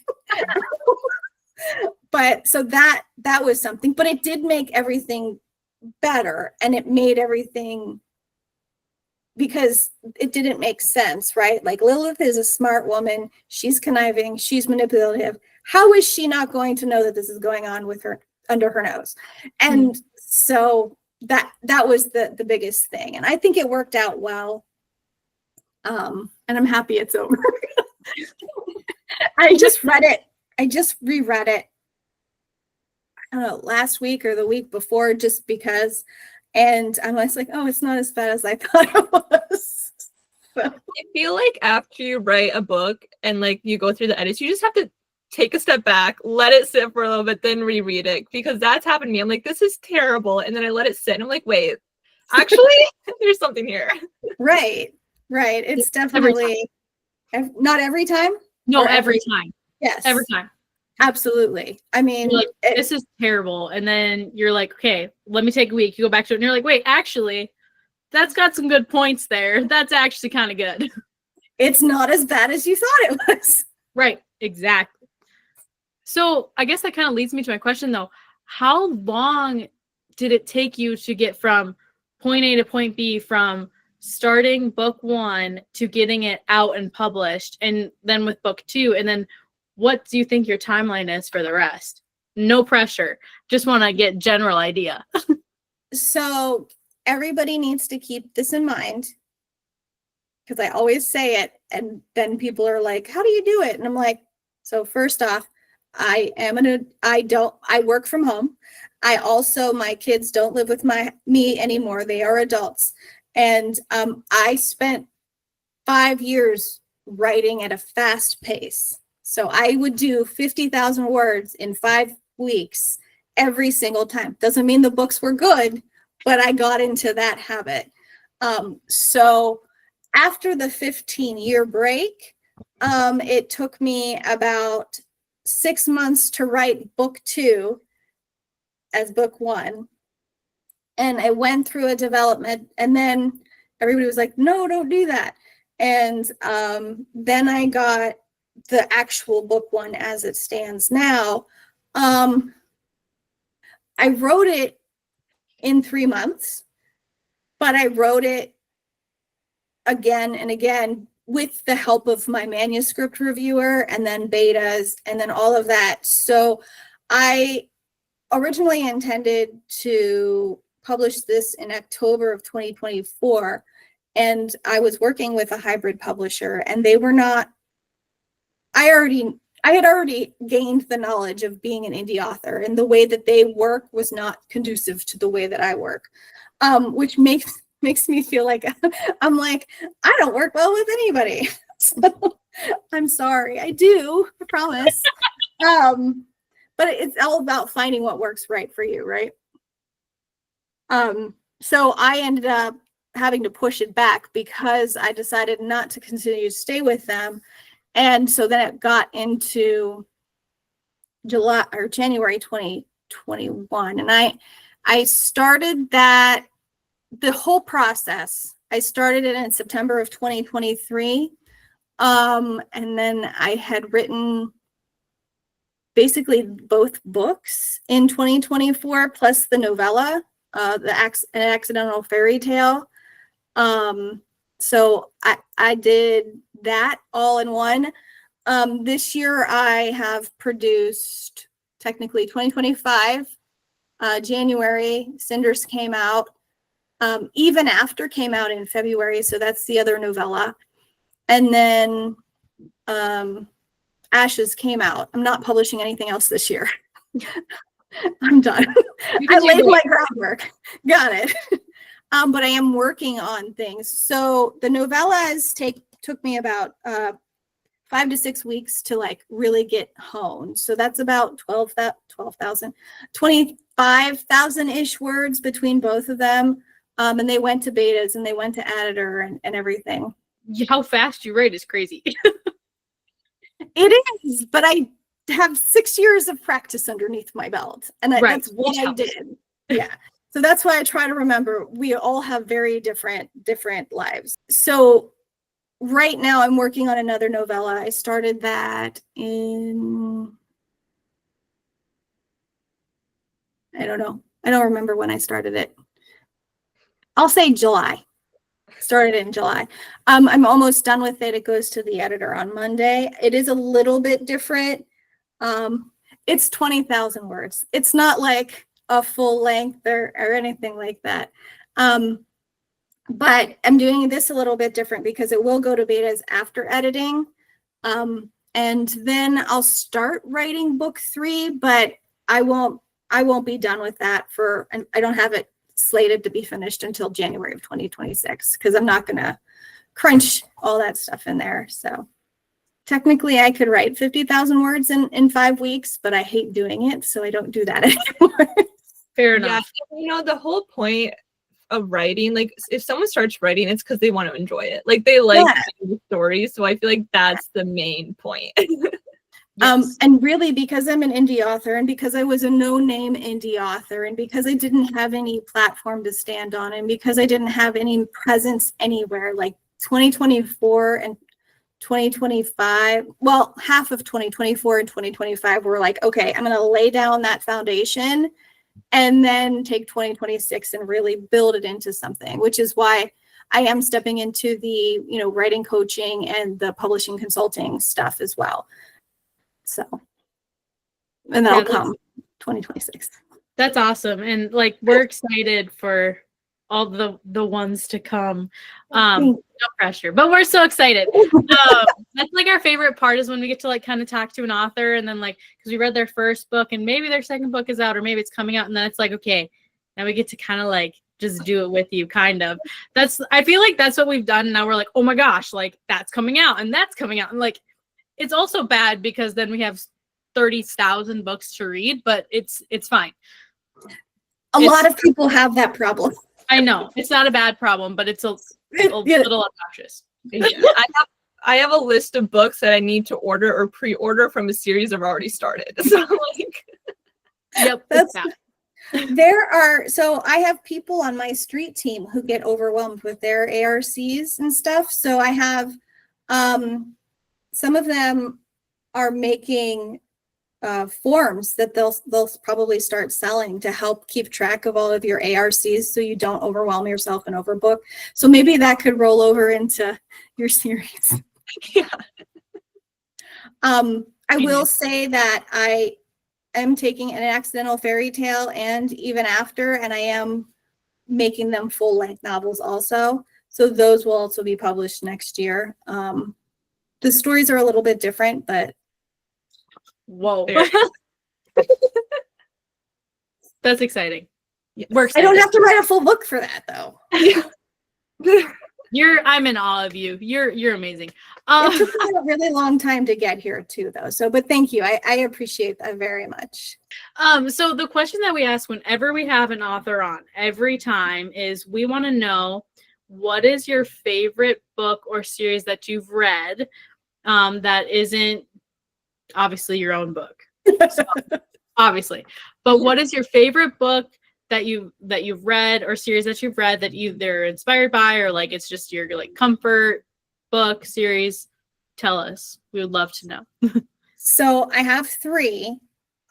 But so that was something, but it did make everything better, and it made everything, because it didn't make sense, right? Lilith is a smart woman. She's conniving. She's manipulative. How is she not going to know that this is going on with her under her nose? And so that was the biggest thing. And I think it worked out well. And I'm happy it's over. I just read it. I just reread it, I don't know, last week or the week before, just because. And I was like, oh, it's not as bad as I thought it was. So.
I feel like after you write a book and you go through the edits, you just have to take a step back, let it sit for a little bit, then reread it, because that's happened to me. I'm like, this is terrible. And then I let it sit, and I'm like, wait, actually, there's something here.
Right. It's definitely not every time.
No, every time.
Yes.
Every time.
Absolutely. I mean,
this is terrible. And then you're like, okay, let me take a week. You go back to it, and you're like, wait, actually, that's got some good points there. That's actually kind of good.
It's not as bad as you thought it was.
Right. Exactly. So I guess that kind of leads me to my question, though. How long did it take you to get from point A to point B from starting book 1 to getting it out and published, and then with book 2, and then what do you think your timeline is for the rest? No pressure. Just want to get general idea.
So everybody needs to keep this in mind, because I always say it, and then people are like, how do you do it? And I'm like, so first off, I work from home. My kids don't live with me anymore. They are adults. And I spent 5 years writing at a fast pace. So I would do 50,000 words in 5 weeks every single time. Doesn't mean the books were good, but I got into that habit. So after the 15-year break, it took me about 6 months to write book 2 as book 1. And I went through a development, and then everybody was like, no, don't do that. And then I got the actual book 1 as it stands now. I wrote it in 3 months, but I wrote it again and again with the help of my manuscript reviewer, and then betas, and then all of that. So I originally intended to publish this in October of 2024, and I was working with a hybrid publisher, and they were not, I had already gained the knowledge of being an indie author, and the way that they work was not conducive to the way that I work, which makes me feel like I'm like, I don't work well with anybody. So I'm sorry. I do, I promise. But it's all about finding what works right for you, right? So I ended up having to push it back because I decided not to continue to stay with them. And so then it got into July or January 2021. And I started that, the whole process. I started it in September of 2023. And then I had written basically both books in 2024, plus the novella, An Accidental Fairy Tale. So I did that all in one. This year I have produced technically 2025, January, Cinders came out. Even After came out in February, so that's the other novella. And then Ashes came out. I'm not publishing anything else this year. I'm done. I laid my groundwork. Got it. But I am working on things. So the novellas took me about 5 to 6 weeks to like really get honed. So that's about 12,000, 25,000-ish words between both of them. And they went to betas and they went to editor and everything.
How fast you write is crazy.
It is, but I have 6 years of practice underneath my belt, and that's what I did. Yeah. So that's why I try to remember we all have very different lives. So right now I'm working on another novella. I started that in, I don't know. I don't remember when I started it. I'll say July. Started in July. I'm almost done with it. It goes to the editor on Monday. It is a little bit different. It's 20,000 words. It's not like a full length or anything like that. But I'm doing this a little bit different because it will go to betas after editing. And then I'll start writing book 3, but I won't be done with that and I don't have it slated to be finished until January of 2026 because I'm not going to crunch all that stuff in there. So technically I could write 50,000 words in 5 weeks, but I hate doing it, so I don't do that anymore.
Fair enough.
Yeah, the whole point of writing, like if someone starts writing, it's because they want to enjoy it. Like they like the stories, so I feel like that's the main point.
Yes.
And really, because I'm an indie author and because I was a no-name indie author and because I didn't have any platform to stand on and because I didn't have any presence anywhere, like 2024 and 2025, well, half of 2024 and 2025 were like, okay, I'm going to lay down that foundation and then take 2026 and really build it into something, which is why I am stepping into the, writing coaching and the publishing consulting stuff as well. So, and that'll come 2026.
That's awesome. And like, we're excited for all the ones to come. No pressure, but we're so excited. That's like our favorite part, is when we get to like kind of talk to an author, and then like, because we read their first book and maybe their second book is out, or maybe it's coming out, and then it's like, okay, now we get to kind of like just do it with you, kind of. I feel like that's what we've done. And now we're like, oh my gosh, like that's coming out and that's coming out. And like, it's also bad because then we have 30,000 books to read, but it's fine.
A lot of people have that problem.
I know it's not a bad problem, but it's a little obnoxious.
Yeah. I have a list of books that I need to order or pre-order from a series I've already started. So like,
yep,
so I have people on my street team who get overwhelmed with their ARCs and stuff. So I have some of them are making forms that they'll probably start selling to help keep track of all of your ARCs, so you don't overwhelm yourself and overbook. So maybe that could roll over into your series.
Yeah.
I will say that I am taking An Accidental Fairy Tale and Even After, and I am making them full-length novels also. So those will also be published next year. The stories are a little bit different, but
whoa. That's exciting.
I don't have to write a full book for that, though.
I'm in awe of you. You're amazing.
It took me a really long time to get here too, though. So, but thank you. I appreciate that very much.
So the question that we ask whenever we have an author on every time is, we want to know, what is your favorite book or series that you've read that isn't obviously your own book? So, obviously, but what is your favorite book that you've read, or series that you've read that they're inspired by, or like it's just your like comfort book series? Tell us. We would love to know.
So I have 3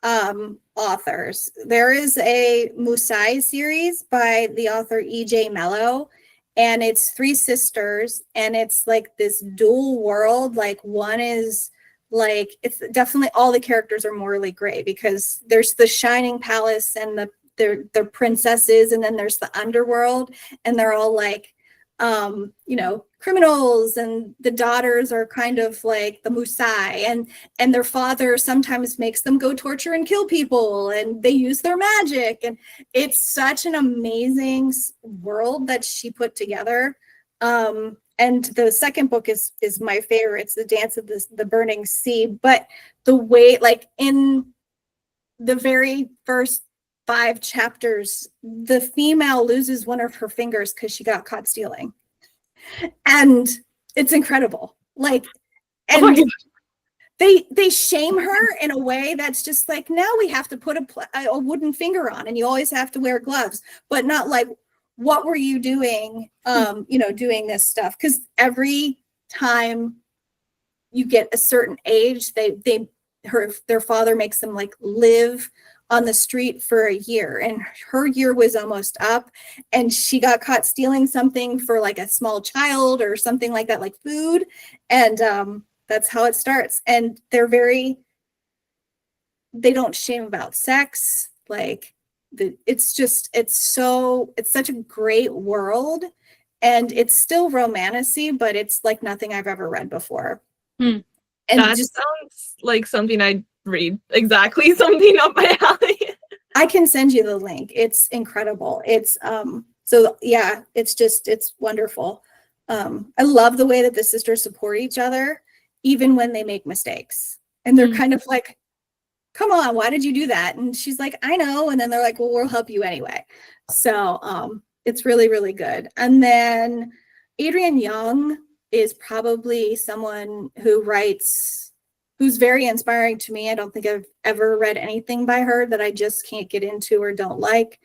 authors. There is a Musai series by the author E.J. Mello, and it's 3 sisters, and it's like this dual world. Like, one is like, it's definitely, all the characters are morally gray, because there's the Shining Palace and they're princesses, and then there's the underworld, and they're all like criminals, and the daughters are kind of like the Musai, and their father sometimes makes them go torture and kill people, and they use their magic, and it's such an amazing world that she put together. And the second book is my favorite. It's The Dance of the Burning Sea. But the way, like, in the very first 5 chapters, the female loses one of her fingers because she got caught stealing. And it's incredible. Like, and they shame her in a way that's just like, now we have to put a wooden finger on, and you always have to wear gloves, but not like, what were you doing, doing this stuff? Because every time you get a certain age, their father makes them like live on the street for a year, and her year was almost up, and she got caught stealing something for like a small child or something like that, like food, and that's how it starts. And they don't shame about sex, like it's such a great world, and it's still romantic-y, but it's like nothing I've ever read before.
And that just sounds like something I'd read. Exactly, something up my alley.
I can send you the link. It's incredible. It's so yeah, it's wonderful. I love the way that the sisters support each other, even when they make mistakes, and they're kind of like, come on, why did you do that? And she's like, I know. And then they're like, well, we'll help you anyway. So it's really, really good. And then Adrienne Young is probably someone who's very inspiring to me. I don't think I've ever read anything by her that I just can't get into or don't like.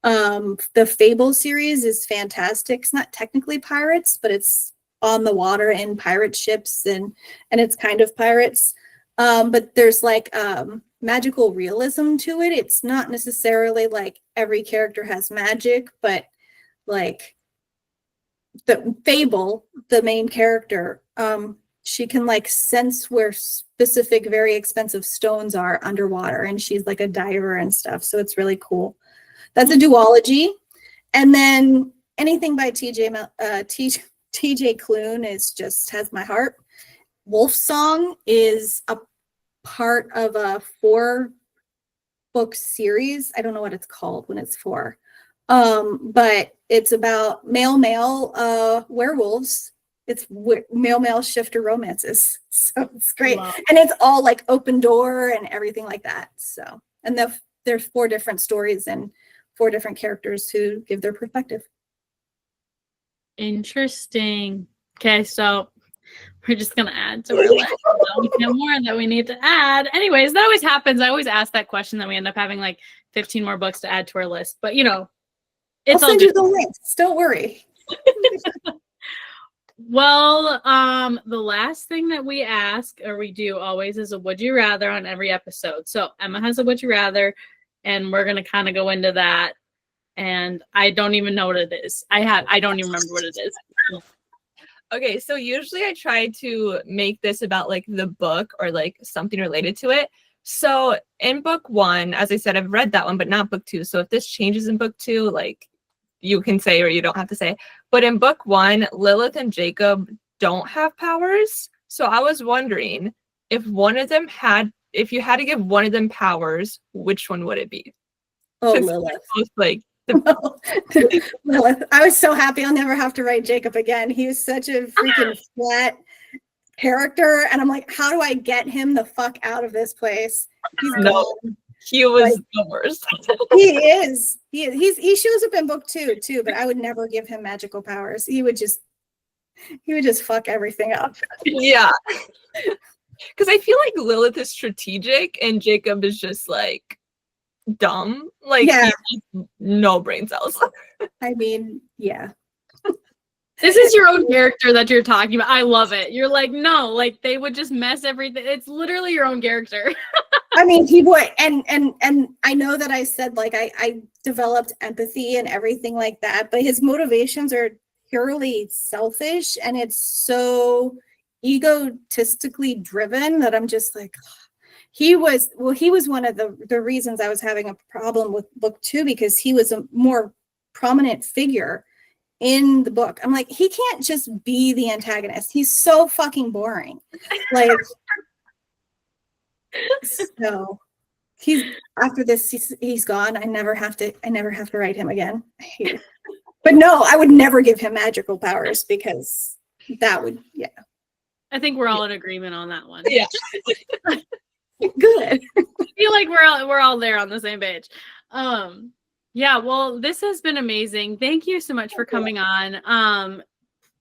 The Fable series is fantastic. It's not technically pirates, but it's on the water in pirate ships, and it's kind of pirates. But there's like magical realism to it. It's not necessarily like every character has magic, but like the Fable, the main character, she can like sense where specific very expensive stones are underwater, and she's like a diver and stuff, so it's really cool. That's a duology. And then anything by TJ Klune is just has my heart. Wolf Song is a part of a 4-book series. I don't know what it's called when it's 4. But it's about male werewolves. It's male shifter romances. So it's great. Wow. And it's all like open door and everything like that. So, and there's 4 different stories and 4 different characters who give their perspective.
Interesting. Okay, so we're just gonna add to our list. We have more that we need to add. Anyways, that always happens. I always ask that question, that we end up having like 15 more books to add to our list. But you know, it's
I'll send you the links. Don't worry.
Well, the last thing that we ask, or we do always, is a would you rather on every episode. So Emma has a would you rather, and we're gonna kind of go into that. And I don't even know what it is. I don't even remember what it is.
Okay, so usually I try to make this about like the book or like something related to it. So in book 1, as I said, I've read that one, but not book 2. So if this changes in book 2, like you can say or you don't have to say. But in book 1, Lilith and Jacob don't have powers. So I was wondering if you had to give one of them powers, which one would it be?
Oh, Lilith.
Like
Lilith. I was so happy I'll never have to write Jacob again. He was such a freaking flat character, and I'm like, how do I get him the fuck out of this place? He's gone.
He was the worst.
He is. He shows up in book 2 too, but I would never give him magical powers. He would just fuck everything up.
Yeah. Because I feel like Lilith is strategic and Jacob is just like dumb. Like,
yeah.
No brain cells.
I mean, yeah.
This is your own character that you're talking about. I love it. You're like, no, like they would just mess everything. It's literally your own character.
I mean, he would, and I know that I said like I developed empathy and everything like that, but his motivations are purely selfish, and it's so egotistically driven that I'm just like, he was one of the reasons I was having a problem with book 2, because he was a more prominent figure in the book. I'm like, he can't just be the antagonist. He's so fucking boring. Like, so he's after this, he's gone. I never have to write him again. I hate it. But no, I would never give him magical powers, because that would, yeah.
I think we're all in agreement on that one.
Yeah.
Good.
I feel like we're all there on the same page. Yeah, well, this has been amazing. Thank you so much for coming on.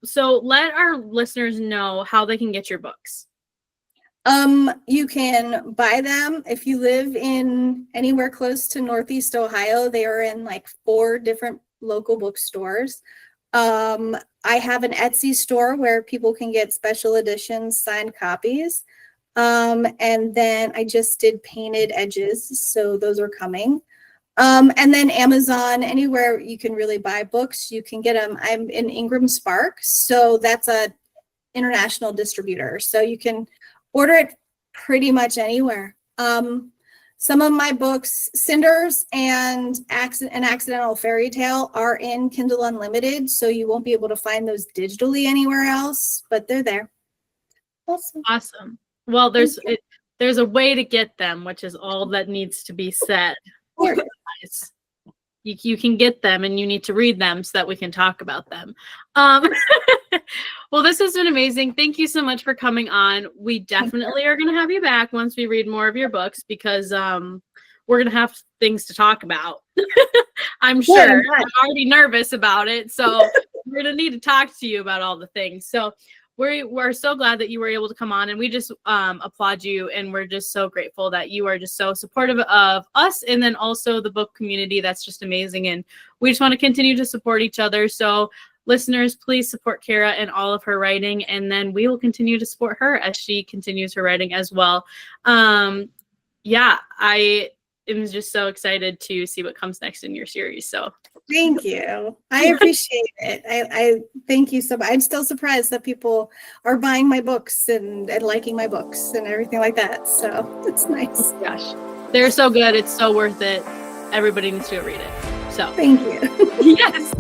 So let our listeners know how they can get your books.
You can buy them if you live in anywhere close to Northeast Ohio. They are in like 4 different local bookstores. I have an Etsy store where people can get special editions, signed copies. And then I just did painted edges, so those are coming. And then Amazon, anywhere you can really buy books, you can get them. I'm in Ingram Spark, so that's a international distributor. So you can order it pretty much anywhere. Some of my books, Cinders and An Accidental Fairy Tale, are in Kindle Unlimited, so you won't be able to find those digitally anywhere else, but they're there.
Awesome. Well, there's a way to get them, which is all that needs to be said. You can get them, and you need to read them so that we can talk about them. Well, this has been amazing. Thank you so much for coming on. We definitely are going to have you back once we read more of your books, because we're going to have things to talk about. I'm sure. I'm already nervous about it, so we're going to need to talk to you about all the things. So we're so glad that you were able to come on, and we just applaud you, and we're just so grateful that you are just so supportive of us, and then also the book community. That's just amazing, and we just want to continue to support each other. So listeners, please support Kara and all of her writing, and then we will continue to support her as she continues her writing as well. Yeah, I am just so excited to see what comes next in your series. So
thank you. I appreciate it. I thank you so much. I'm still surprised that people are buying my books and liking my books and everything like that. So it's nice.
oh my gosh, they're so good. It's so worth it. Everybody needs to read it. So
thank you.
yes.